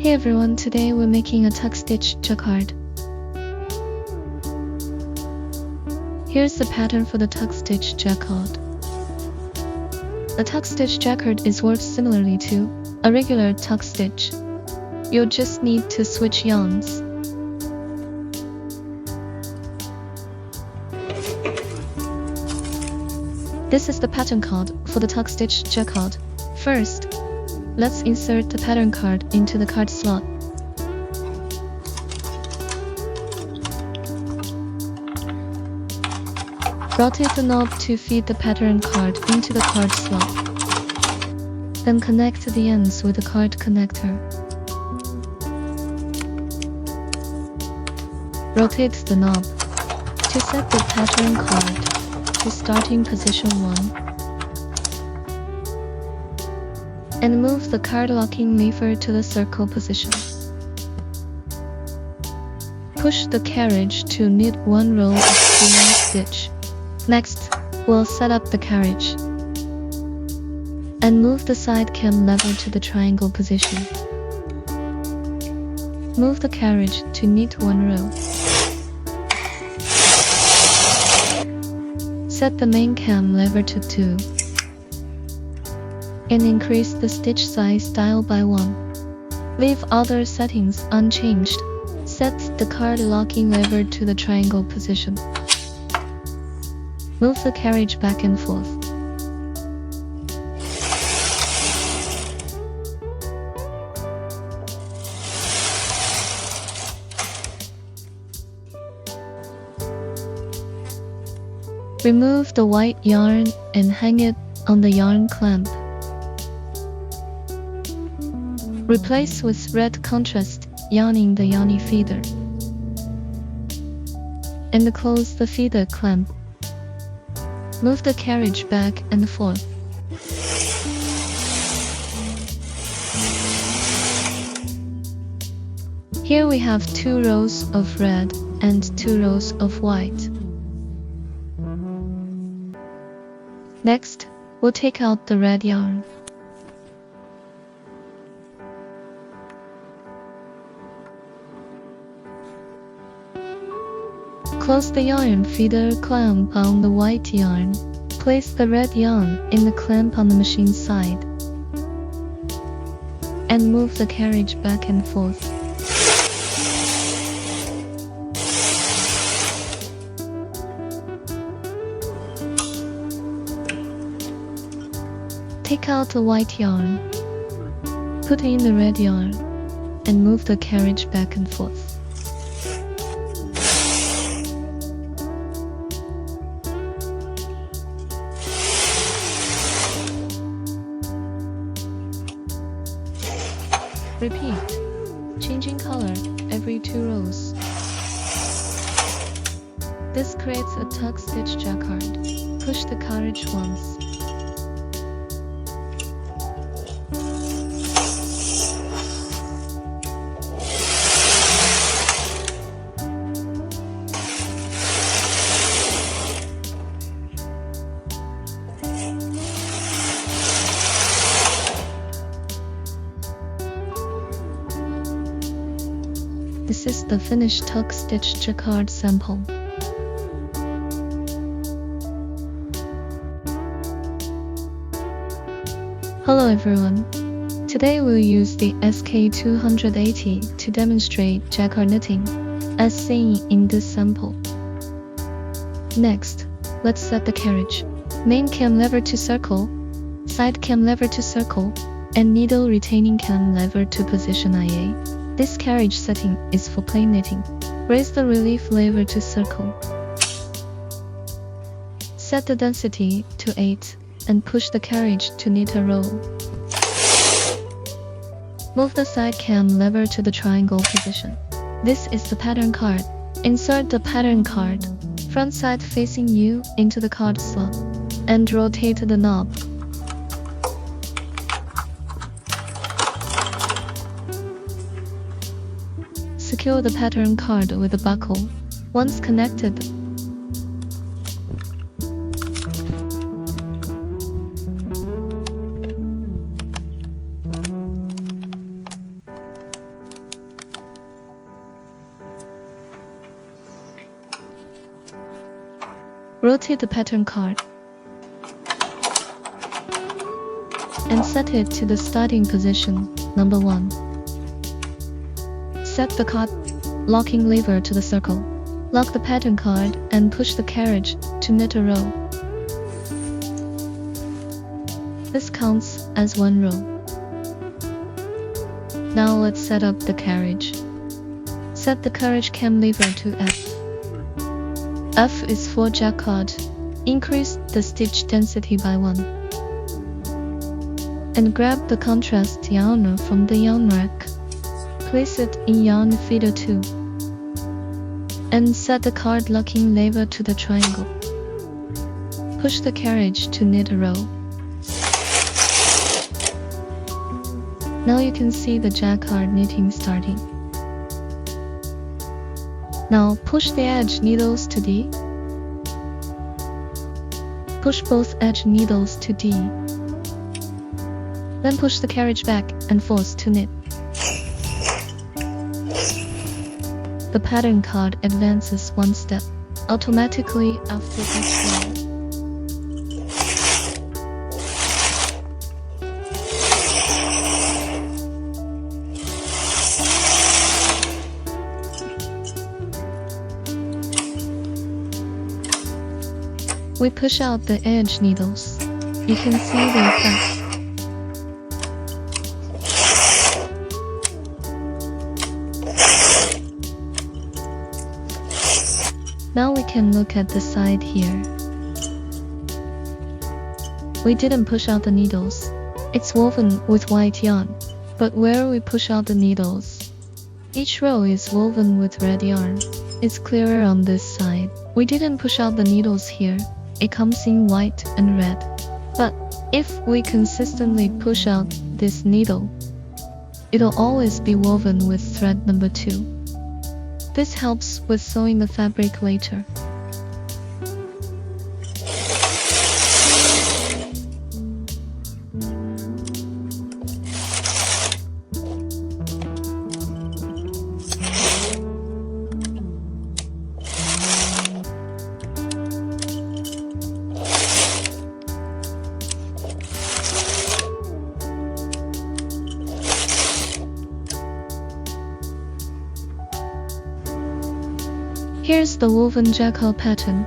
Hey everyone, today we're making a tuck stitch jacquard. Here's the pattern for the tuck stitch jacquard. The tuck stitch jacquard works similarly to a regular tuck stitch. You'll just need to switch yarns. This is the pattern card for the tuck stitch jacquard. First, let's insert the pattern card into the card slot. Rotate the knob to feed the pattern card into the card slot. Then connect the ends with the card connector. Rotate the knob to set the pattern card to starting position 1. And move the card locking lever to the circle position. Push the carriage to knit one row of single stitch. Next, we'll set up the carriage and move the side cam lever to the triangle position. Move the carriage to knit one row. Set the main cam lever to 2. And increase the stitch size dial by 1. Leave other settings unchanged. Set the card locking lever to the triangle position. Move the carriage back and forth. Remove the white yarn and hang it on the yarn clamp. Replace with red contrast yarning the yarny feeder. And close the feeder clamp. Move the carriage back and forth. Here we have 2 rows of red and 2 rows of white. Next, we'll take out the red yarn. Close the yarn feeder clamp on the white yarn. Place the red yarn in the clamp on the machine side. And move the carriage back and forth. Take out the white yarn. Put in the red yarn. And move the carriage back and forth. Repeat, changing color every 2 rows. This creates a tuck stitch jacquard. Push the carriage once. This is the finished tuck stitch jacquard sample. Hello everyone. Today we'll use the SK280 to demonstrate jacquard knitting, as seen in this sample. Next, let's set the carriage. Main cam lever to circle, side cam lever to circle, and needle retaining cam lever to position IA. This carriage setting is for plain knitting. Raise the relief lever to circle. Set the density to 8 and push the carriage to knit a row. Move the side cam lever to the triangle position. This is the pattern card. Insert the pattern card, front side facing you, into the card slot and rotate the knob. Secure the pattern card with a buckle. Once connected, Rotate the pattern card and set it to the starting position, number 1. Set the card locking lever to the circle. Lock the pattern card and push the carriage to knit a row. This counts as 1 row. Now let's set up the carriage. Set the carriage cam lever to F. F is for jacquard. Increase the stitch density by 1. And grab the contrast yarn from the yarn rack. Place it in yarn feeder 2. And set the card locking lever to the triangle. Push the carriage to knit a row. Now you can see the jacquard knitting starting. Now push the edge needles to D. Push both edge needles to D. Then push the carriage back and force to knit. The pattern card advances 1 step automatically after each row. We push out the edge needles. You can see the effect. Now we can look at the side here. We didn't push out the needles. It's woven with white yarn, but where we push out the needles, each row is woven with red yarn. It's clearer on this side. We didn't push out the needles here. It comes in white and red. But if we consistently push out this needle, it'll always be woven with thread number 2. This helps with sewing the fabric later. Here's the woven jacquard pattern.